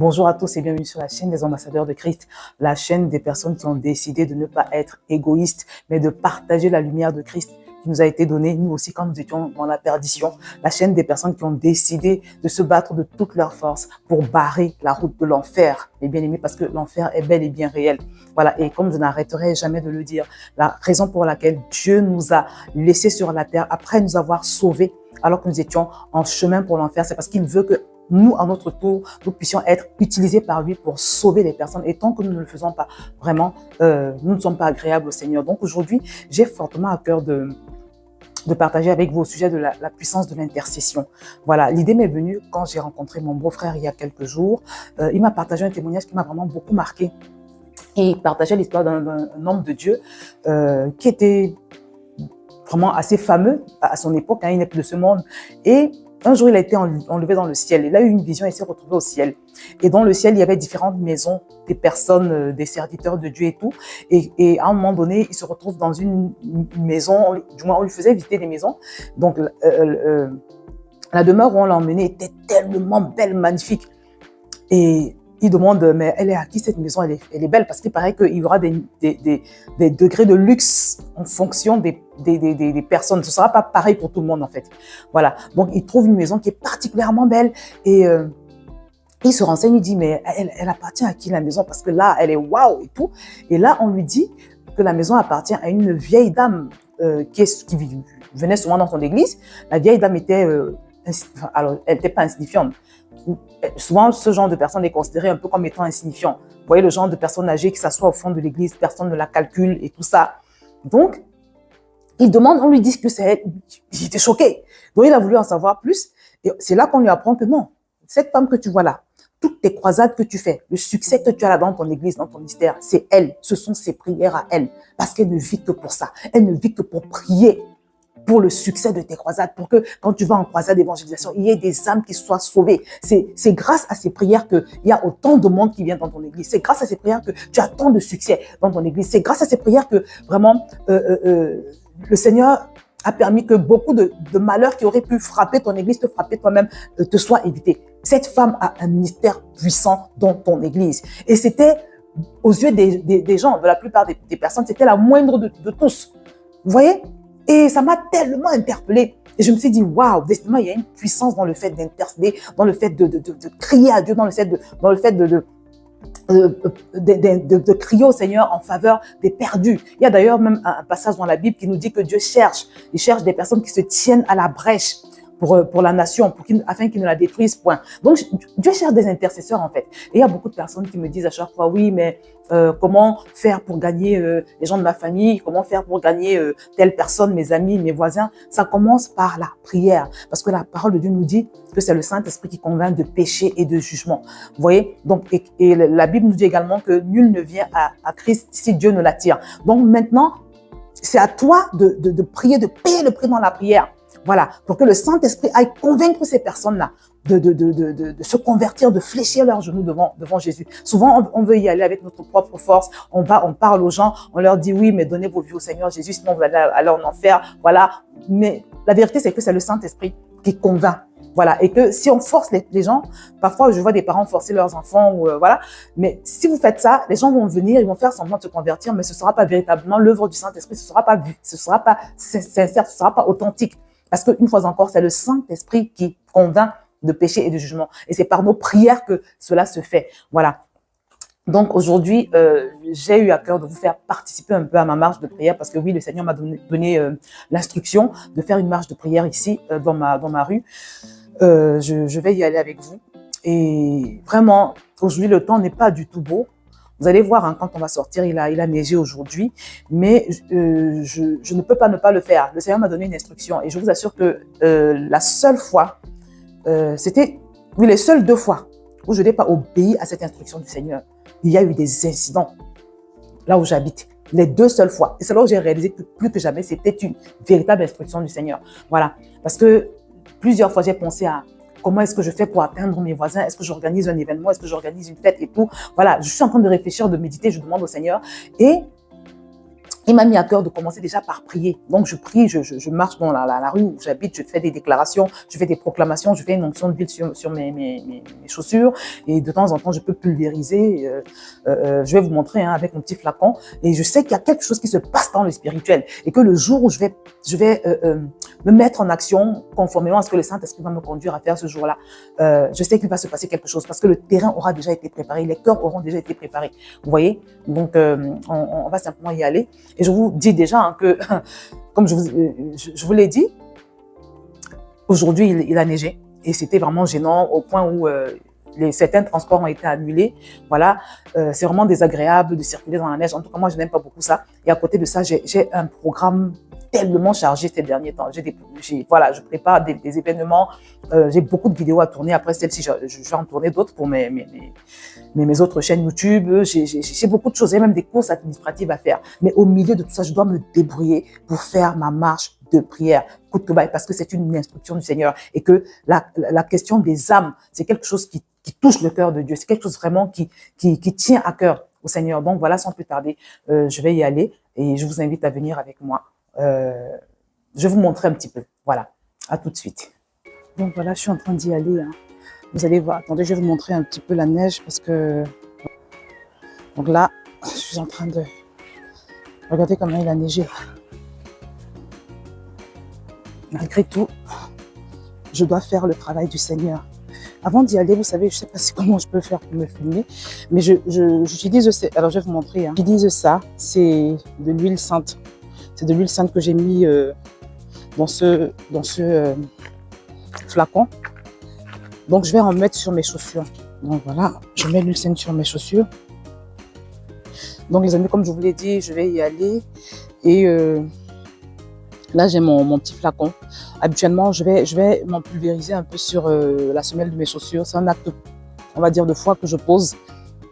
Bonjour à tous et bienvenue sur la chaîne des ambassadeurs de Christ, la chaîne des personnes qui ont décidé de ne pas être égoïstes, mais de partager la lumière de Christ qui nous a été donnée, nous aussi, quand nous étions dans la perdition. La chaîne des personnes qui ont décidé de se battre de toutes leurs forces pour barrer la route de l'enfer, mes bien-aimés, parce que l'enfer est bel et bien réel. Voilà, et comme je n'arrêterai jamais de le dire, la raison pour laquelle Dieu nous a laissés sur la terre, après nous avoir sauvés, alors que nous étions en chemin pour l'enfer, c'est parce qu'il veut que nous, à notre tour, nous puissions être utilisés par lui pour sauver les personnes. Et tant que nous ne le faisons pas, vraiment, nous ne sommes pas agréables au Seigneur. Donc aujourd'hui, j'ai fortement à cœur de partager avec vous au sujet de la puissance de l'intercession. Voilà, l'idée m'est venue quand j'ai rencontré mon beau-frère il y a quelques jours. Il m'a partagé un témoignage qui m'a vraiment beaucoup marqué. Et il partageait l'histoire d'un homme de Dieu qui était vraiment assez fameux à son époque, hein, il n'est plus de ce monde. Et un jour, il a été enlevé dans le ciel. Il a eu une vision et s'est retrouvé au ciel. Et dans le ciel, il y avait différentes maisons, des personnes, des serviteurs de Dieu et tout. Et à un moment donné, il se retrouve dans une maison, du moins on lui faisait visiter des maisons. Donc, la demeure où on l'a emmené était tellement belle, magnifique. Et il demande, mais elle est à qui cette maison? Elle est belle, parce qu'il paraît qu'il y aura des degrés de luxe en fonction des personnes. Ce ne sera pas pareil pour tout le monde, en fait. Voilà. Donc, il trouve une maison qui est particulièrement belle et il se renseigne, il dit, mais elle appartient à qui la maison? Parce que là, elle est waouh et tout. Et là, on lui dit que la maison appartient à une vieille dame qui venait souvent dans son église. La vieille dame était, alors, elle n'était pas insignifiante. Souvent, ce genre de personne est considéré un peu comme étant insignifiant. Vous voyez, le genre de personne âgée qui s'assoit au fond de l'église, personne ne la calcule et tout ça. Donc, il demande, on lui dit que c'est elle. Il était choqué. Donc, il a voulu en savoir plus. Et c'est là qu'on lui apprend que non, cette femme que tu vois là, toutes tes croisades que tu fais, le succès que tu as là dans ton église, dans ton ministère, c'est elle. Ce sont ses prières à elle. Parce qu'elle ne vit que pour ça. Elle ne vit que pour prier pour le succès de tes croisades, pour que quand tu vas en croisade d'évangélisation, il y ait des âmes qui soient sauvées. C'est grâce à ces prières qu'il y a autant de monde qui vient dans ton église. C'est grâce à ces prières que tu as tant de succès dans ton église. C'est grâce à ces prières que vraiment le Seigneur a permis que beaucoup de malheurs qui auraient pu frapper ton église, te frapper toi-même, te soient évités. Cette femme a un ministère puissant dans ton église. Et c'était, aux yeux des gens, de la plupart des personnes, c'était la moindre de tous. Vous voyez? Et ça m'a tellement interpellée. Et je me suis dit, waouh, décidément, il y a une puissance dans le fait d'intercéder, dans le fait de crier à Dieu, dans le fait de crier au Seigneur en faveur des perdus. Il y a d'ailleurs même un passage dans la Bible qui nous dit que Dieu il cherche des personnes qui se tiennent à la brèche pour la nation, afin qu'ils ne la détruisent point. Donc, Dieu cherche des intercesseurs, en fait. Et il y a beaucoup de personnes qui me disent à chaque fois, oui, mais comment faire pour gagner les gens de ma famille? Comment faire pour gagner telle personne, mes amis, mes voisins? Ça commence par la prière. Parce que la parole de Dieu nous dit que c'est le Saint-Esprit qui convainc de péché et de jugement. Vous voyez? Donc, et la Bible nous dit également que nul ne vient à Christ si Dieu ne l'attire. Donc, maintenant, c'est à toi de prier, de payer le prix dans la prière. Voilà, pour que le Saint-Esprit aille convaincre ces personnes-là de se convertir, de fléchir leurs genoux devant Jésus. Souvent, on veut y aller avec notre propre force. On parle aux gens, on leur dit oui, mais donnez vos vies au Seigneur Jésus, sinon vous allez aller en enfer. Voilà, mais la vérité, c'est que c'est le Saint-Esprit qui convainc. Voilà, et que si on force les gens, parfois je vois des parents forcer leurs enfants, voilà, mais si vous faites ça, les gens vont venir, ils vont faire semblant de se convertir, mais ce ne sera pas véritablement l'œuvre du Saint-Esprit, ce ne sera pas sincère, ce ne sera pas authentique. Parce qu'une fois encore, c'est le Saint-Esprit qui convainc de péché et de jugement. Et c'est par nos prières que cela se fait. Voilà. Donc aujourd'hui, j'ai eu à cœur de vous faire participer un peu à ma marche de prière parce que oui, le Seigneur m'a donné l'instruction de faire une marche de prière ici, dans ma rue. Je vais y aller avec vous. Et vraiment, aujourd'hui, le temps n'est pas du tout beau. Vous allez voir, hein, quand on va sortir, il a neigé aujourd'hui, mais je ne peux pas ne pas le faire. Le Seigneur m'a donné une instruction et je vous assure que la seule fois, les seules 2 fois où je n'ai pas obéi à cette instruction du Seigneur, il y a eu des incidents là où j'habite. Les 2 seules fois. Et c'est là où j'ai réalisé que plus que jamais, c'était une véritable instruction du Seigneur. Voilà. Parce que plusieurs fois, j'ai pensé à comment est-ce que je fais pour atteindre mes voisins? Est-ce que j'organise un événement? Est-ce que j'organise une fête et tout? Voilà, je suis en train de réfléchir, de méditer, je demande au Seigneur. Et il m'a mis à cœur de commencer déjà par prier. Donc, je prie, je marche dans la rue où j'habite, je fais des déclarations, je fais des proclamations, je fais une onction d'huile sur mes chaussures. Et de temps en temps, je peux pulvériser. Je vais vous montrer avec mon petit flacon. Et je sais qu'il y a quelque chose qui se passe dans le spirituel. Et que le jour où je vais me mettre en action conformément à ce que le Saint-Esprit va me conduire à faire ce jour-là, je sais qu'il va se passer quelque chose parce que le terrain aura déjà été préparé, les cœurs auront déjà été préparés. Vous voyez? Donc, on va simplement y aller. Et je vous dis déjà que, comme je vous l'ai dit, aujourd'hui, il a neigé. Et c'était vraiment gênant au point où certains transports ont été annulés. Voilà, c'est vraiment désagréable de circuler dans la neige. En tout cas, moi, je n'aime pas beaucoup ça. Et à côté de ça, j'ai un programme tellement chargé ces derniers temps. Voilà, je prépare des événements. J'ai beaucoup de vidéos à tourner. Après celle-ci, je vais en tourner d'autres pour mes autres chaînes YouTube. J'ai beaucoup de choses. J'ai même des courses administratives à faire. Mais au milieu de tout ça, je dois me débrouiller pour faire ma marche de prière, coûte que bail, parce que c'est une instruction du Seigneur. Et que la question des âmes, c'est quelque chose qui touche le cœur de Dieu. C'est quelque chose vraiment qui tient à cœur au Seigneur. Donc voilà, sans plus tarder, je vais y aller et je vous invite à venir avec moi. Je vais vous montrer un petit peu. Voilà, à tout de suite. Donc voilà, je suis en train d'y aller. Vous allez voir, attendez, je vais vous montrer un petit peu la neige parce que... Donc là, je suis en train de... Regardez comment il a neigé. Malgré tout, je dois faire le travail du Seigneur. Avant d'y aller, vous savez, je ne sais pas comment je peux faire pour me filmer, mais j'utilise... Alors, je vais vous montrer. J'utilise ça, c'est de l'huile sainte. C'est de l'huile sainte que j'ai mis dans ce flacon. Donc, je vais en mettre sur mes chaussures. Donc, voilà, je mets l'huile sainte sur mes chaussures. Donc, les amis, comme je vous l'ai dit, je vais y aller. Et là, j'ai mon petit flacon. Habituellement, je vais m'en pulvériser un peu sur la semelle de mes chaussures. C'est un acte, on va dire, de foi que je pose.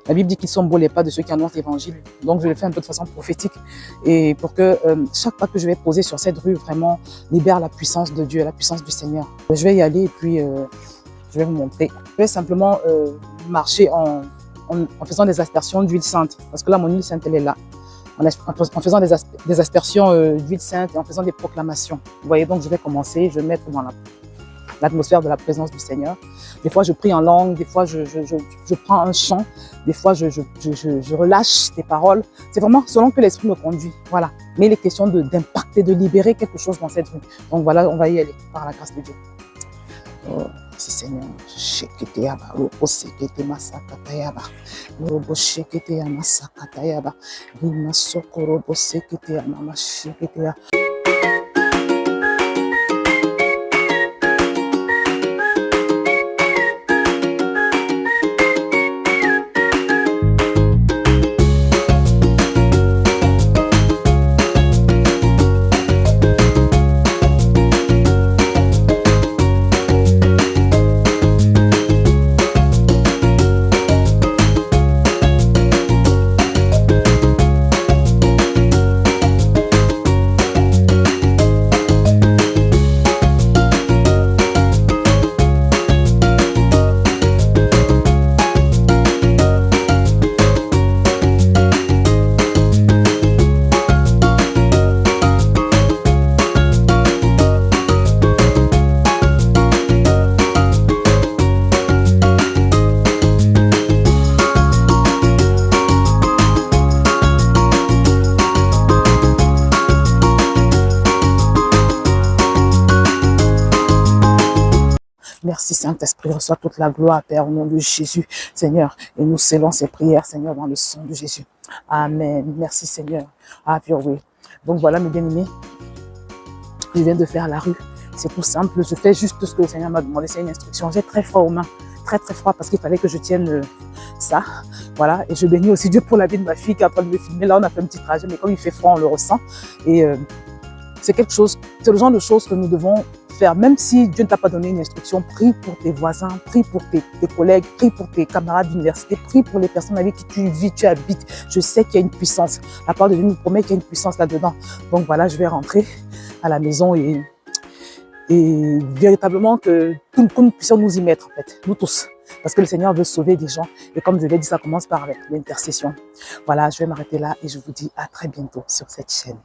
La Bible dit qu'ils sont beaux les pas de ceux qui annoncent l'évangile. Donc, je le fais un peu de façon prophétique. Et pour que chaque pas que je vais poser sur cette rue, vraiment, libère la puissance de Dieu, la puissance du Seigneur. Je vais y aller et puis je vais vous montrer. Je vais simplement marcher en faisant des aspersions d'huile sainte. Parce que là, mon huile sainte, elle est là. En faisant des aspersions d'huile sainte et en faisant des proclamations. Vous voyez, donc je vais commencer, je vais mettre dans l'atmosphère de la présence du Seigneur. Des fois, je prie en langue, des fois, je prends un chant, des fois, je relâche des paroles. C'est vraiment selon que l'Esprit me conduit. Voilà. Mais il est question d'impacter, de libérer quelque chose dans cette rue. Donc voilà, on va y aller par la grâce de Dieu. Oh, merci Seigneur. Shekete yaba, robo sekete masakata yaba, robo shekete ya masakata yaba, rima soko robo sekete ya mama shekete ya. Merci Saint-Esprit, reçois toute la gloire, Père, au nom de Jésus, Seigneur. Et nous scellons ces prières, Seigneur, dans le sang de Jésus. Amen. Merci Seigneur. Have your way. Donc voilà, mes bien-aimés, je viens de faire la rue. C'est tout simple. Je fais juste ce que le Seigneur m'a demandé. C'est une instruction. J'ai très froid aux mains. Très, très froid parce qu'il fallait que je tienne ça. Voilà. Et je bénis aussi Dieu pour la vie de ma fille qui est en train de me filmer. Là, on a fait un petit trajet, mais comme il fait froid, on le ressent. Et c'est quelque chose, c'est le genre de choses que nous devons faire. Même si Dieu ne t'a pas donné une instruction, prie pour tes voisins, prie pour tes collègues, prie pour tes camarades d'université, prie pour les personnes avec qui tu vis, tu habites. Je sais qu'il y a une puissance. La part de Dieu nous promet qu'il y a une puissance là-dedans. Donc voilà, je vais rentrer à la maison et véritablement que nous puissions nous y mettre, en fait, nous tous. Parce que le Seigneur veut sauver des gens. Et comme je l'ai dit, ça commence par avec l'intercession. Voilà, je vais m'arrêter là et je vous dis à très bientôt sur cette chaîne.